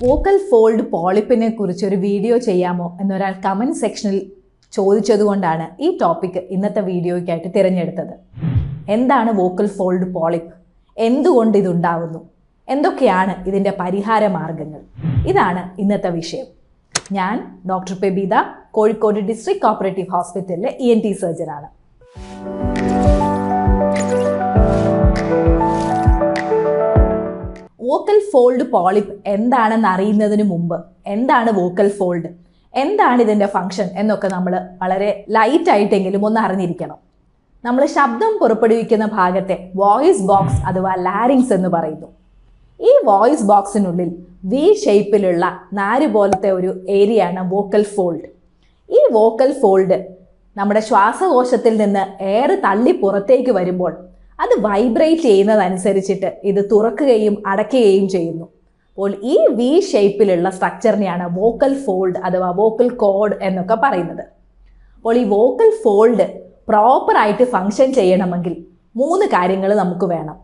Vocal fold പോളിപ്പിനെ കുറിച്ചൊരു video ചെയ്യാമോ എന്നൊരാൾ കമൻറ്റ് സെക്ഷനിൽ ചോദിച്ചതുകൊണ്ടാണ് ഈ ടോപ്പിക് ഇന്നത്തെ വീഡിയോയ്ക്കായിട്ട് തിരഞ്ഞെടുത്തത്. എന്താണ് വോക്കൽ ഫോൾഡ് പോളിപ്പ്, എന്തുകൊണ്ട് ഇതുണ്ടാവുന്നു, എന്തൊക്കെയാണ് ഇതിൻ്റെ പരിഹാര മാർഗങ്ങൾ, ഇതാണ് ഇന്നത്തെ വിഷയം. ഞാൻ doctor Pebitha, Kozhikode district cooperative ഹോസ്പിറ്റലിലെ ENT സർജനാണ്. വോക്കൽ ഫോൾഡ് പോളിപ്പ് എന്താണെന്ന് അറിയുന്നതിന് മുമ്പ് എന്താണ് വോക്കൽ ഫോൾഡ്, എന്താണ് ഇതിൻ്റെ ഫങ്ഷൻ എന്നൊക്കെ നമ്മൾ വളരെ ലൈറ്റായിട്ടെങ്കിലും ഒന്ന് അറിഞ്ഞിരിക്കണം. നമ്മൾ ശബ്ദം പുറപ്പെടുവിക്കുന്ന ഭാഗത്തെ വോയിസ് ബോക്സ് അഥവാ ലാരിങ്സ് എന്ന് പറയുന്നു. ഈ വോയിസ് ബോക്സിനുള്ളിൽ വി ഷേപ്പിലുള്ള നാര് പോലത്തെ ഒരു ഏരിയയാണ് വോക്കൽ ഫോൾഡ്. ഈ വോക്കൽ ഫോൾഡ് നമ്മുടെ ശ്വാസകോശത്തിൽ നിന്ന് എയർ തള്ളി പുറത്തേക്ക് വരുമ്പോൾ അത് വൈബ്രേറ്റ് ചെയ്യുന്നതനുസരിച്ചിട്ട് ഇത് തുറക്കുകയും അടയ്ക്കുകയും ചെയ്യുന്നു. അപ്പോൾ ഈ വി ഷേപ്പിലുള്ള സ്ട്രക്ചറിനെയാണ് വോക്കൽ ഫോൾഡ് അഥവാ വോക്കൽ കോഡ് എന്നൊക്കെ പറയുന്നത്. അപ്പോൾ ഈ വോക്കൽ ഫോൾഡ് പ്രോപ്പറായിട്ട് ഫങ്ഷൻ ചെയ്യണമെങ്കിൽ 3 കാര്യങ്ങൾ നമുക്ക് വേണം.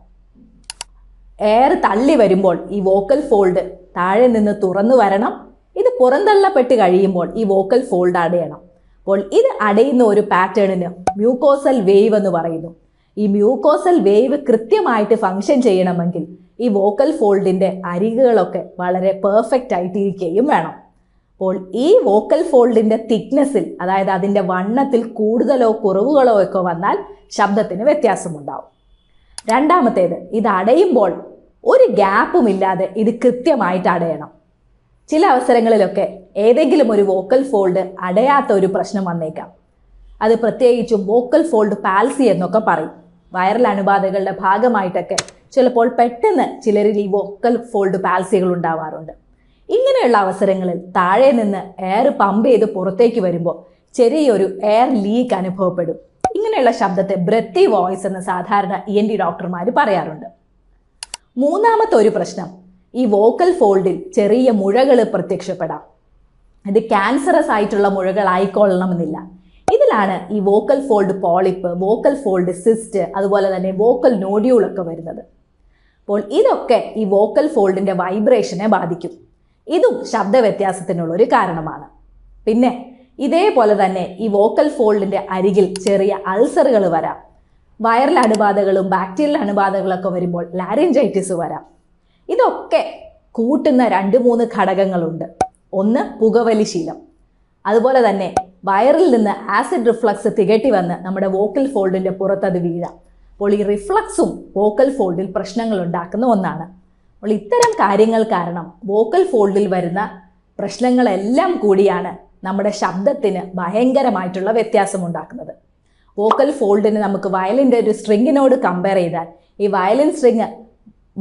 എയർ തള്ളി വരുമ്പോൾ ഈ വോക്കൽ ഫോൾഡ് താഴെ നിന്ന് തുറന്നു വരണം. ഇത് പുറന്തള്ളപ്പെട്ട് കഴിയുമ്പോൾ ഈ വോക്കൽ ഫോൾഡ് അടയണം. അപ്പോൾ ഇത് അടയുന്ന ഒരു പാറ്റേണിന് മ്യൂക്കോസൽ വേവ് എന്ന് പറയുന്നു. ഈ മ്യൂക്കോസൽ വേവ് കൃത്യമായിട്ട് ഫങ്ഷൻ ചെയ്യണമെങ്കിൽ ഈ വോക്കൽ ഫോൾഡിൻ്റെ അരികുകളൊക്കെ വളരെ പെർഫെക്റ്റ് ആയിട്ടിരിക്കുകയും വേണം. അപ്പോൾ ഈ വോക്കൽ ഫോൾഡിൻ്റെ തിക്നെസ്സിൽ, അതായത് അതിൻ്റെ വണ്ണത്തിൽ കൂടുതലോ കുറവുകളോ ഒക്കെ വന്നാൽ ശബ്ദത്തിന് വ്യത്യാസമുണ്ടാവും. രണ്ടാമത്തേത്, ഇത് അടയുമ്പോൾ ഒരു ഗ്യാപ്പും ഇല്ലാതെ ഇത് കൃത്യമായിട്ട് അടയണം. ചില അവസരങ്ങളിലൊക്കെ ഏതെങ്കിലും ഒരു വോക്കൽ ഫോൾഡ് അടയാത്ത ഒരു പ്രശ്നം വന്നേക്കാം. അത് പ്രത്യേകിച്ചും വോക്കൽ ഫോൾഡ് പാൽസി എന്നൊക്കെ പറയും. വൈറൽ അണുബാധകളുടെ ഭാഗമായിട്ടൊക്കെ ചിലപ്പോൾ പെട്ടെന്ന് ചിലരിൽ ഈ വോക്കൽ ഫോൾഡ് പാൽസികൾ ഉണ്ടാവാറുണ്ട്. ഇങ്ങനെയുള്ള അവസരങ്ങളിൽ താഴെ നിന്ന് എയർ പമ്പ് ചെയ്ത് പുറത്തേക്ക് വരുമ്പോൾ ചെറിയൊരു എയർ ലീക്ക് അനുഭവപ്പെടും. ഇങ്ങനെയുള്ള ശബ്ദത്തെ ബ്രെത്തി വോയിസ് എന്ന് സാധാരണ ENT ഡോക്ടർമാർ പറയാറുണ്ട്. മൂന്നാമത്തെ ഒരു പ്രശ്നം, ഈ വോക്കൽ ഫോൾഡിൽ ചെറിയ മുഴകൾ പ്രത്യക്ഷപ്പെടാം. ഇത് ക്യാൻസറസ് ആയിട്ടുള്ള മുഴകൾ ആയിക്കൊള്ളണമെന്നില്ല. ഇതിലാണ് ഈ vocal fold polyp, vocal fold cyst, അതുപോലെ തന്നെ വോക്കൽ നോഡ്യൂളൊക്കെ വരുന്നത്. അപ്പോൾ ഇതൊക്കെ ഈ വോക്കൽ ഫോൾഡിൻ്റെ വൈബ്രേഷനെ ബാധിക്കും. ഇതും ശബ്ദ വ്യത്യാസത്തിനുള്ളൊരു കാരണമാണ്. പിന്നെ ഇതേപോലെ തന്നെ ഈ വോക്കൽ ഫോൾഡിൻ്റെ അരികിൽ ചെറിയ അൾസറുകൾ വരാം. വൈറൽ അണുബാധകളും ബാക്ടീരിയൽ അണുബാധകളൊക്കെ വരുമ്പോൾ ലാരിഞ്ചൈറ്റിസ് വരാം. ഇതൊക്കെ കൂട്ടുന്ന 2-3 ഘടകങ്ങളുണ്ട്. ഒന്ന്, പുകവലി ശീലം. അതുപോലെ തന്നെ വയറിൽ നിന്ന് ആസിഡ് റിഫ്ലക്സ് തികട്ടി വന്ന് നമ്മുടെ വോക്കൽ ഫോൾഡിൻ്റെ പുറത്തത് വീഴാം. അപ്പോൾ ഈ റിഫ്ലക്സും വോക്കൽ ഫോൾഡിൽ പ്രശ്നങ്ങൾ ഉണ്ടാക്കുന്ന ഒന്നാണ്. അപ്പോൾ ഇത്തരം കാര്യങ്ങൾ കാരണം വോക്കൽ ഫോൾഡിൽ വരുന്ന പ്രശ്നങ്ങളെല്ലാം കൂടിയാണ് നമ്മുടെ ശബ്ദത്തിന് ഭയങ്കരമായിട്ടുള്ള വ്യത്യാസം ഉണ്ടാക്കുന്നത്. വോക്കൽ ഫോൾഡിന് നമുക്ക് വയലിൻ്റെ ഒരു സ്ട്രിങ്ങിനോട് കമ്പയർ ചെയ്താൽ ഈ വയലിൻ സ്ട്രിങ്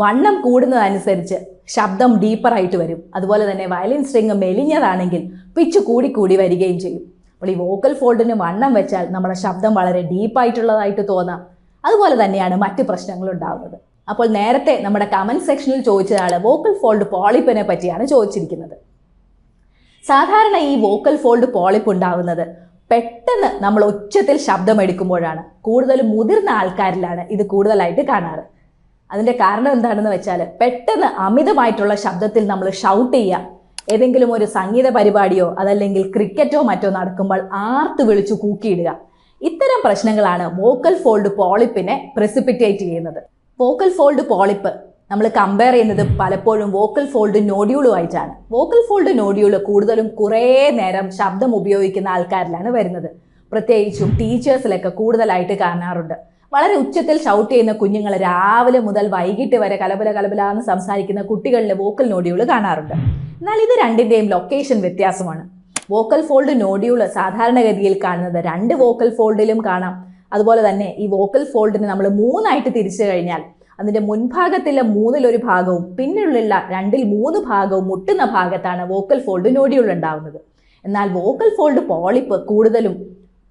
വണ്ണം കൂടുന്നതനുസരിച്ച് ശബ്ദം ഡീപ്പറായിട്ട് വരും. അതുപോലെ തന്നെ വയലിൻ സ്ട്രിങ് മെലിഞ്ഞതാണെങ്കിൽ പിച്ച് കൂടി വരികയും ചെയ്യും. അപ്പോൾ ഈ വോക്കൽ ഫോൾഡിന് വണ്ണം വെച്ചാൽ നമ്മുടെ ശബ്ദം വളരെ ഡീപ്പായിട്ടുള്ളതായിട്ട് തോന്നാം. അതുപോലെ തന്നെയാണ് മറ്റ് പ്രശ്നങ്ങൾ ഉണ്ടാകുന്നത്. അപ്പോൾ നേരത്തെ നമ്മുടെ കമൻറ്റ് സെക്ഷനിൽ ചോദിച്ചതാണ് വോക്കൽ ഫോൾഡ് പോളിപ്പിനെ പറ്റിയാണ് ചോദിച്ചിരിക്കുന്നത്. സാധാരണ ഈ വോക്കൽ ഫോൾഡ് പോളിപ്പ് ഉണ്ടാകുന്നത് പെട്ടെന്ന് നമ്മൾ ഉച്ചത്തിൽ ശബ്ദം എടുക്കുമ്പോഴാണ്. കൂടുതലും മുതിർന്ന ആൾക്കാരിലാണ് ഇത് കൂടുതലായിട്ട് കാണാറ്. അതിൻ്റെ കാരണം എന്താണെന്ന് വെച്ചാൽ പെട്ടെന്ന് അമിതമായിട്ടുള്ള ശബ്ദത്തിൽ നമ്മൾ ഷൗട്ട് ചെയ്യുക, ഏതെങ്കിലും ഒരു സംഗീത പരിപാടിയോ അതല്ലെങ്കിൽ ക്രിക്കറ്റോ മറ്റോ നടക്കുമ്പോൾ ആർത്ത് വിളിച്ചു കൂക്കിയിടുക. ഇത്തരം പ്രശ്നങ്ങളാണ് വോക്കൽ ഫോൾഡ് പോളിപ്പിനെ പ്രസിപ്പിറ്റേറ്റ് ചെയ്യുന്നത്. വോക്കൽ ഫോൾഡ് പോളിപ്പ് നമ്മൾ കമ്പയർ ചെയ്യുന്നത് പലപ്പോഴും വോക്കൽ ഫോൾഡ് നോഡ്യൂളുമായിട്ടാണ്. വോക്കൽ ഫോൾഡ് നോഡ്യൂൾ കൂടുതലും കുറേ നേരം ശബ്ദം ഉപയോഗിക്കുന്ന ആൾക്കാരിലാണ് വരുന്നത്. പ്രത്യേകിച്ചും ടീച്ചേഴ്സിലൊക്കെ കൂടുതലായിട്ട് കാണാറുണ്ട്. വളരെ ഉച്ചത്തിൽ ഷൗട്ട് ചെയ്യുന്ന കുഞ്ഞുങ്ങൾ രാവിലെ മുതൽ വൈകിട്ട് വരെ കലബലാന്ന് സംസാരിക്കുന്ന കുട്ടികളിലെ വോക്കൽ നോഡ്യൂൾ കാണാറുണ്ട്. എന്നാൽ ഇത് രണ്ടിൻ്റെയും ലൊക്കേഷൻ വ്യത്യാസമാണ്. വോക്കൽ ഫോൾഡ് നോഡ്യൂൾ സാധാരണഗതിയിൽ കാണുന്നത് 2 വോക്കൽ ഫോൾഡിലും കാണാം. അതുപോലെ തന്നെ ഈ വോക്കൽ ഫോൾഡിന് നമ്മൾ 3ആയിട്ട് തിരിച്ചു കഴിഞ്ഞാൽ അതിൻ്റെ മുൻഭാഗത്തിലെ 1/3 ഭാഗവും പിന്നിലുള്ള 2/3 ഭാഗവും മുട്ടുന്ന ഭാഗത്താണ് വോക്കൽ ഫോൾഡ് നോഡ്യൂൾ ഉണ്ടാവുന്നത്. എന്നാൽ വോക്കൽ ഫോൾഡ് പോളിപ്പ് കൂടുതലും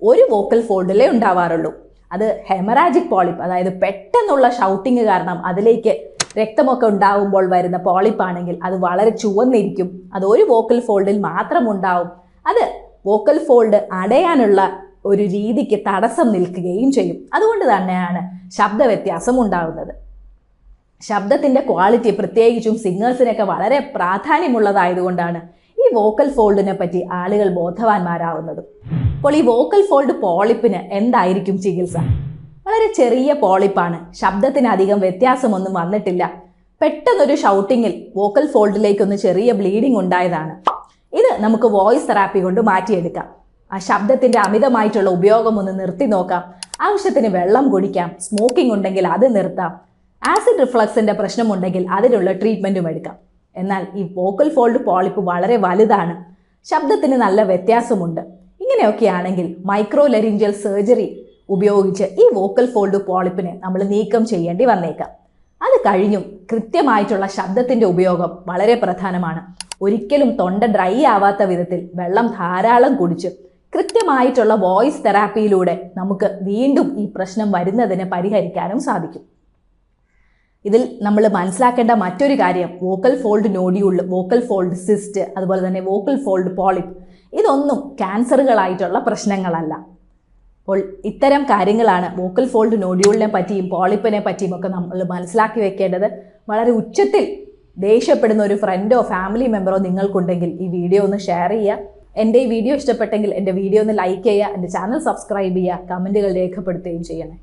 ഒരു വോക്കൽ ഫോൾഡിലേ ഉണ്ടാവാറുള്ളൂ. അത് ഹെമറാജിക് പോളിപ്പ്, അതായത് പെട്ടെന്നുള്ള ഷൗട്ടിങ് കാരണം അതിലേക്ക് രക്തമൊക്കെ ഉണ്ടാവുമ്പോൾ വരുന്ന പോളിപ്പാണെങ്കിൽ അത് വളരെ ചുവന്നിരിക്കും. അത് ഒരു വോക്കൽ ഫോൾഡിൽ മാത്രം ഉണ്ടാവും. അത് വോക്കൽ ഫോൾഡ് അടയാനുള്ള ഒരു രീതിക്ക് തടസ്സം നിൽക്കുകയും ചെയ്യും. അതുകൊണ്ട് തന്നെയാണ് ശബ്ദ വ്യത്യാസം ഉണ്ടാകുന്നത്. ശബ്ദത്തിൻ്റെ ക്വാളിറ്റി പ്രത്യേകിച്ചും സിംഗേഴ്സിനൊക്കെ വളരെ പ്രാധാന്യമുള്ളതായതുകൊണ്ടാണ് ഈ വോക്കൽ ഫോൾഡിനെ പറ്റി ആളുകൾ ബോധവാന്മാരാവുന്നത്. അപ്പോൾ ഈ വോക്കൽ ഫോൾഡ് പോളിപ്പിന് എന്തായിരിക്കും ചികിത്സ? വളരെ ചെറിയ പോളിപ്പാണ്, ശബ്ദത്തിന് അധികം വ്യത്യാസമൊന്നും വന്നിട്ടില്ല. പെട്ടെന്നൊരു ഷൗട്ടിങ്ങിൽ വോക്കൽ ഫോൾഡിലേക്കൊന്ന് ചെറിയ ബ്ലീഡിംഗ് ഉണ്ടായതാണ്. ഇത് നമുക്ക് വോയിസ് തെറാപ്പി കൊണ്ട് മാറ്റിയെടുക്കാം. ആ ശബ്ദത്തിൻ്റെ അമിതമായിട്ടുള്ള ഉപയോഗം ഒന്ന് നിർത്തി നോക്കാം. ആവശ്യത്തിന് വെള്ളം കുടിക്കാം. സ്മോക്കിംഗ് ഉണ്ടെങ്കിൽ അത് നിർത്താം. ആസിഡ് റിഫ്ലക്സിൻ്റെ പ്രശ്നമുണ്ടെങ്കിൽ അതിനുള്ള ട്രീറ്റ്മെൻറ്റും എടുക്കാം. എന്നാൽ ഈ വോക്കൽ ഫോൾഡ് പോളിപ്പ് വളരെ വലുതാണ്, ശബ്ദത്തിന് നല്ല വ്യത്യാസമുണ്ട്. ഇങ്ങനെയൊക്കെയാണെങ്കിൽ മൈക്രോ ലെറിഞ്ചൽ സർജറി ഉപയോഗിച്ച് ഈ വോക്കൽ ഫോൾഡ് പോളിപ്പിനെ നമ്മൾ നീക്കം ചെയ്യേണ്ടി വന്നേക്കാം. അത് കഴിഞ്ഞും കൃത്യമായിട്ടുള്ള ശബ്ദത്തിൻ്റെ ഉപയോഗം വളരെ പ്രധാനമാണ്. ഒരിക്കലും തൊണ്ട ഡ്രൈ ആവാത്ത വിധത്തിൽ വെള്ളം ധാരാളം കുടിച്ച് കൃത്യമായിട്ടുള്ള വോയിസ് തെറാപ്പിയിലൂടെ നമുക്ക് വീണ്ടും ഈ പ്രശ്നം വരുന്നതിനെ പരിഹരിക്കാനും സാധിക്കും. ഇതിൽ നമ്മൾ മനസ്സിലാക്കേണ്ട മറ്റൊരു കാര്യം, vocal fold nodule, vocal fold cyst, അതുപോലെ തന്നെ വോക്കൽ ഫോൾഡ് പോളിപ്പ്, ഇതൊന്നും ക്യാൻസറുകളായിട്ടുള്ള പ്രശ്നങ്ങളല്ല. അപ്പോൾ ഇത്തരം കാര്യങ്ങളാണ് വോക്കൽ ഫോൾഡ് നോഡ്യൂളിനെ പറ്റിയും പോളിപ്പിനെ പറ്റിയും ഒക്കെ നമ്മൾ മനസ്സിലാക്കി വെക്കേണ്ടത്. വളരെ ഉച്ചത്തിൽ ദേഷ്യപ്പെടുന്ന ഒരു ഫ്രണ്ടോ ഫാമിലി മെമ്പറോ നിങ്ങൾക്കുണ്ടെങ്കിൽ ഈ വീഡിയോ ഒന്ന് ഷെയർ ചെയ്യുക. എൻ്റെ ഈ വീഡിയോ ഇഷ്ടപ്പെട്ടെങ്കിൽ എൻ്റെ വീഡിയോ ഒന്ന് ലൈക്ക് ചെയ്യുക, എൻ്റെ ചാനൽ സബ്സ്ക്രൈബ് ചെയ്യുക, കമൻറ്റുകൾ രേഖപ്പെടുത്തുകയും ചെയ്യണേ.